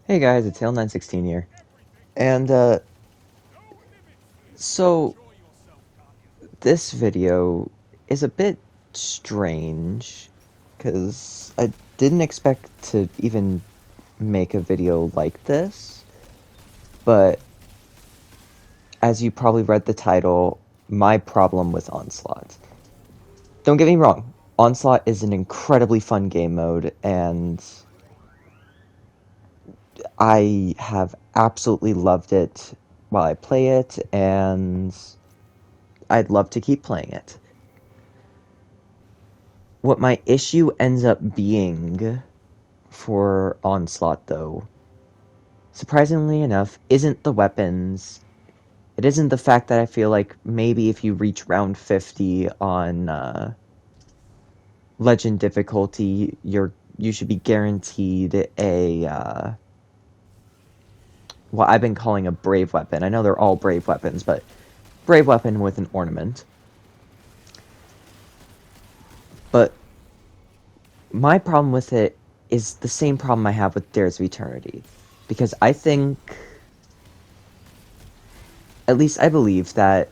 Hey guys, it's Hale916 here. And, so this video is a bit strange, because I didn't expect to even make a video like this, but as you probably read the title, my problem with Onslaught. Don't get me wrong, Onslaught is an incredibly fun game mode, and I have absolutely loved it while I play it, and I'd love to keep playing it. What my issue ends up being for Onslaught, though, surprisingly enough, isn't the weapons. It isn't the fact that I feel like maybe if you reach round 50 on Legend difficulty, you should be guaranteed a what I've been calling a brave weapon. I know they're all brave weapons, but brave weapon with an ornament. But my problem with it is the same problem I have with Dares of Eternity. Because I think, at least I believe, that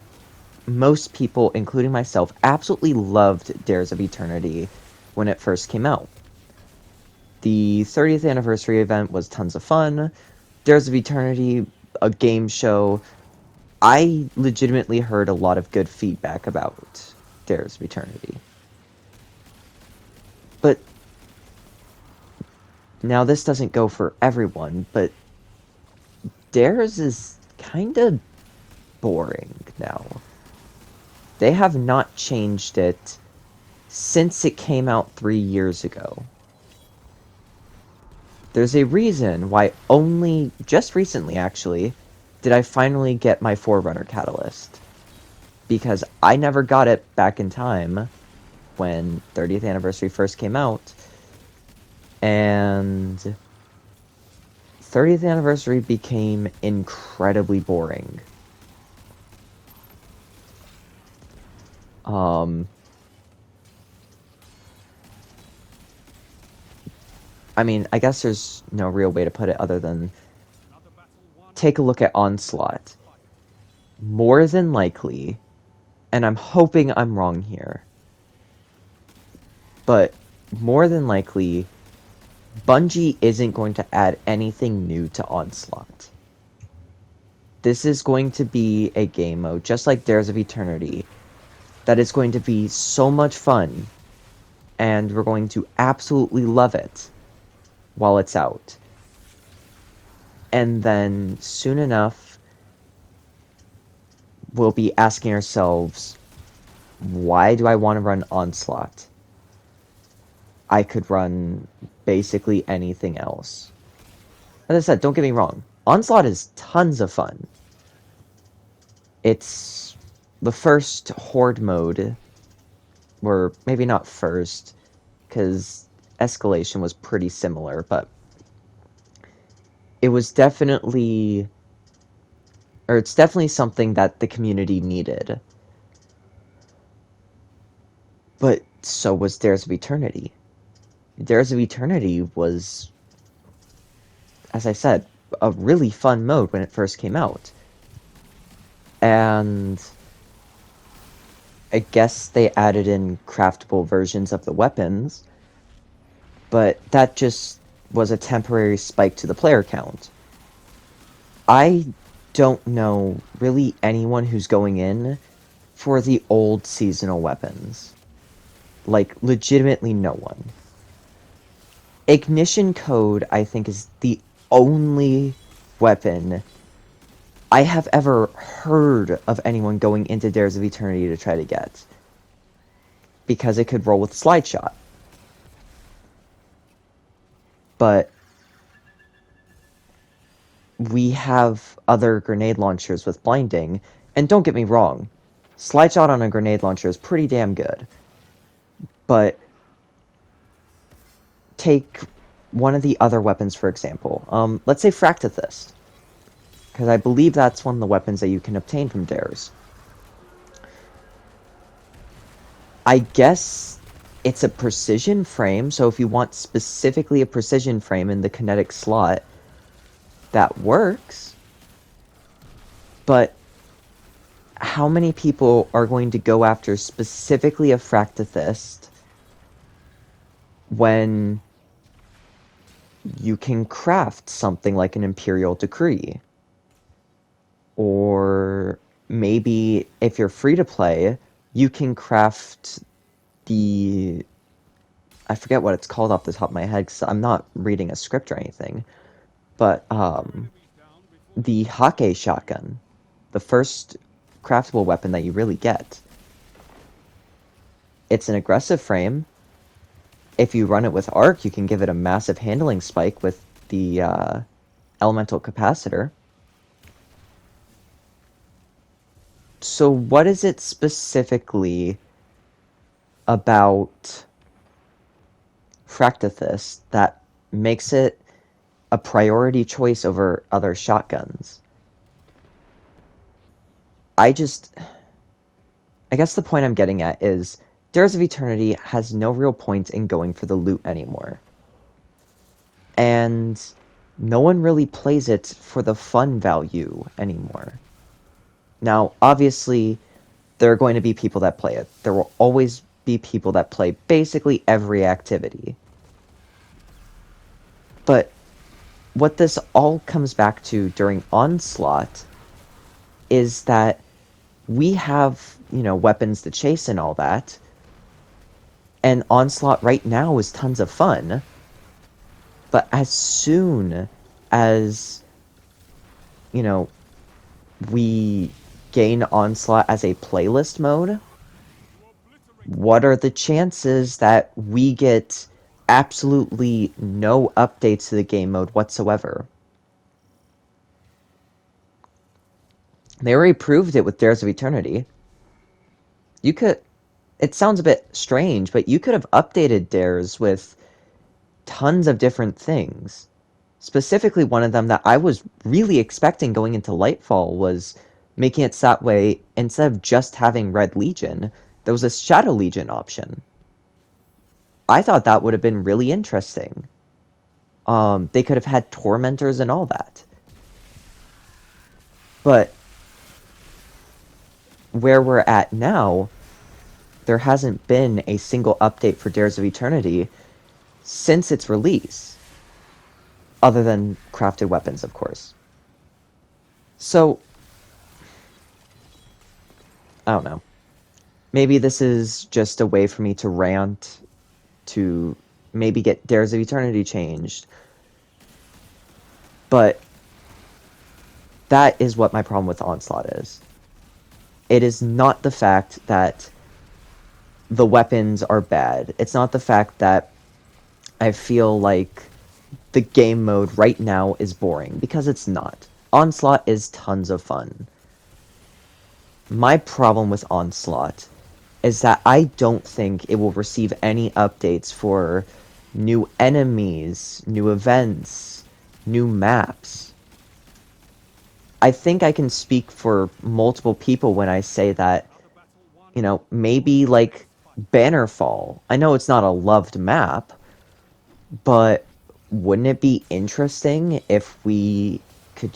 most people, including myself, absolutely loved Dares of Eternity when it first came out. The 30th anniversary event was tons of fun. Dares of Eternity, a game show. I legitimately heard a lot of good feedback about Dares of Eternity. But now this doesn't go for everyone, but Dares is kinda boring now. They have not changed it since it came out 3 years ago. There's a reason why only just recently, actually, did I finally get my Forerunner Catalyst. Because I never got it back in time when 30th Anniversary first came out, and 30th Anniversary became incredibly boring. I mean, I guess there's no real way to put it other than take a look at Onslaught. More than likely, and I'm hoping I'm wrong here, but more than likely, Bungie isn't going to add anything new to Onslaught. This is going to be a game mode, just like Dares of Eternity, that is going to be so much fun, and we're going to absolutely love it while it's out. And then, soon enough, we'll be asking ourselves, why do I want to run Onslaught? I could run basically anything else. As I said, don't get me wrong, Onslaught is tons of fun. It's the first Horde mode, or maybe not first, because Escalation was pretty similar, but it was definitely, or it's definitely something that the community needed. But so was Dares of Eternity. Dares of Eternity was, as I said, a really fun mode when it first came out. And I guess they added in craftable versions of the weapons, but that just was a temporary spike to the player count. I don't know really anyone who's going in for the old seasonal weapons. Like, legitimately no one. Ignition Code, I think, is the only weapon I have ever heard of anyone going into Dares of Eternity to try to get. Because it could roll with Slide Shot. But we have other grenade launchers with blinding, and don't get me wrong, Slide Shot on a grenade launcher is pretty damn good. But take one of the other weapons, for example. Let's say Fractithist, because I believe that's one of the weapons that you can obtain from Dares. I guess it's a precision frame, so if you want specifically a precision frame in the kinetic slot, that works, but how many people are going to go after specifically a Fractithist when you can craft something like an Imperial Decree? Or maybe if you're free to play, you can craft the... I forget what it's called off the top of my head because I'm not reading a script or anything, but the Hake shotgun, the first craftable weapon that you really get. It's an aggressive frame. If you run it with arc, you can give it a massive handling spike with the elemental capacitor. So what is it specifically about Fractithist that makes it a priority choice over other shotguns? I guess the point I'm getting at is Dares of Eternity has no real point in going for the loot anymore. And no one really plays it for the fun value anymore. Now, obviously, there are going to be people that play it. There will always be people that play basically every activity. But what this all comes back to during Onslaught is that we have, weapons to chase and all that. And Onslaught right now is tons of fun. But as soon as, we gain Onslaught as a playlist mode, what are the chances that we get absolutely no updates to the game mode whatsoever? They already proved it with Dares of Eternity. It sounds a bit strange, but you could have updated Dares with tons of different things. Specifically, one of them that I was really expecting going into Lightfall was making it so that way, instead of just having Red Legion, there was a Shadow Legion option. I thought that would have been really interesting. They could have had Tormentors and all that. But where we're at now, there hasn't been a single update for Dares of Eternity since its release. Other than crafted weapons, of course. So, I don't know. Maybe this is just a way for me to rant, to maybe get Dares of Eternity changed. But that is what my problem with Onslaught is. It is not the fact that the weapons are bad. It's not the fact that I feel like the game mode right now is boring, because it's not. Onslaught is tons of fun. My problem with Onslaught is that I don't think it will receive any updates for new enemies, new events, new maps. I think I can speak for multiple people when I say that, maybe like Bannerfall. I know it's not a loved map, but wouldn't it be interesting if we could,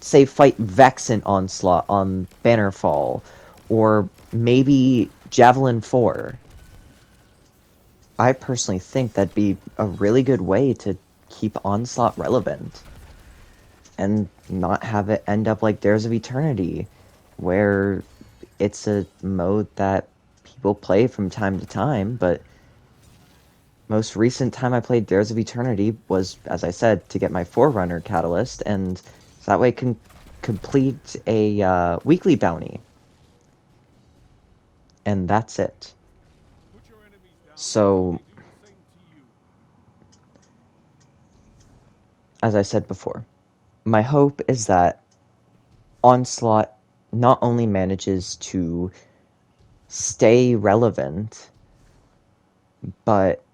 say fight Vex in Onslaught on Bannerfall, or maybe Javelin 4? I personally think that'd be a really good way to keep Onslaught relevant, and not have it end up like Dares of Eternity, where it's a mode that people play from time to time, but most recent time I played Dares of Eternity was, as I said, to get my Forerunner Catalyst, and so that way I can complete a weekly bounty. And that's it. So, as I said before, my hope is that Onslaught not only manages to stay relevant, but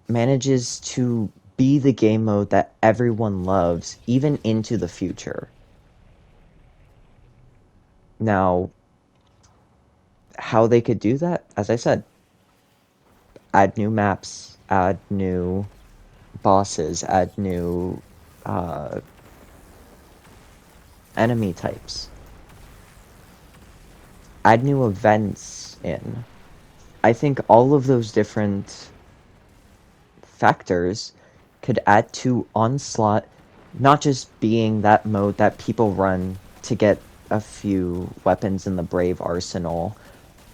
manages to be the game mode that everyone loves, even into the future. Now, how they could do that, as I said, add new maps, add new bosses, add new enemy types. Add new events in. I think all of those different factors could add to Onslaught not just being that mode that people run to get a few weapons in the Brave arsenal,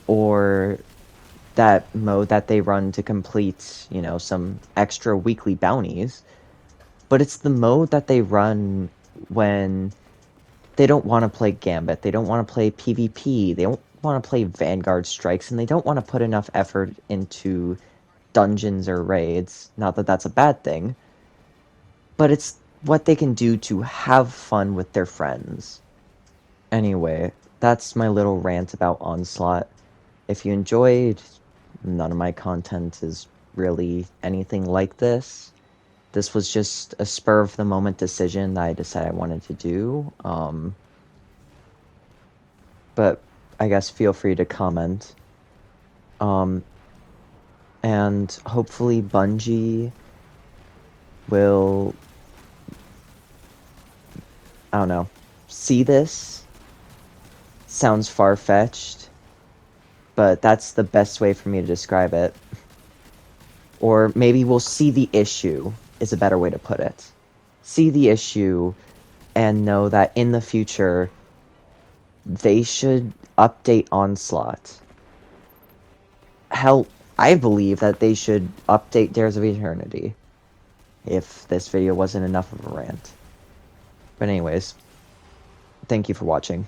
or that mode that they run to complete, you know, some extra weekly bounties, but it's the mode that they run when they don't want to play Gambit, they don't want to play PvP, they don't want to play Vanguard Strikes, and they don't want to put enough effort into dungeons or raids. Not that that's a bad thing, but it's what they can do to have fun with their friends. Anyway, that's my little rant about Onslaught. If you enjoyed, none of my content is really anything like this. This was just a spur of the moment decision that I decided I wanted to do. But I guess feel free to comment. And hopefully Bungie will, I don't know, see this. Sounds far-fetched, but that's the best way for me to describe it. Or maybe we'll see the issue, is a better way to put it. See the issue and know that in the future, they should update Onslaught. Hell, I believe that they should update Dares of Eternity, if this video wasn't enough of a rant. But anyways, thank you for watching.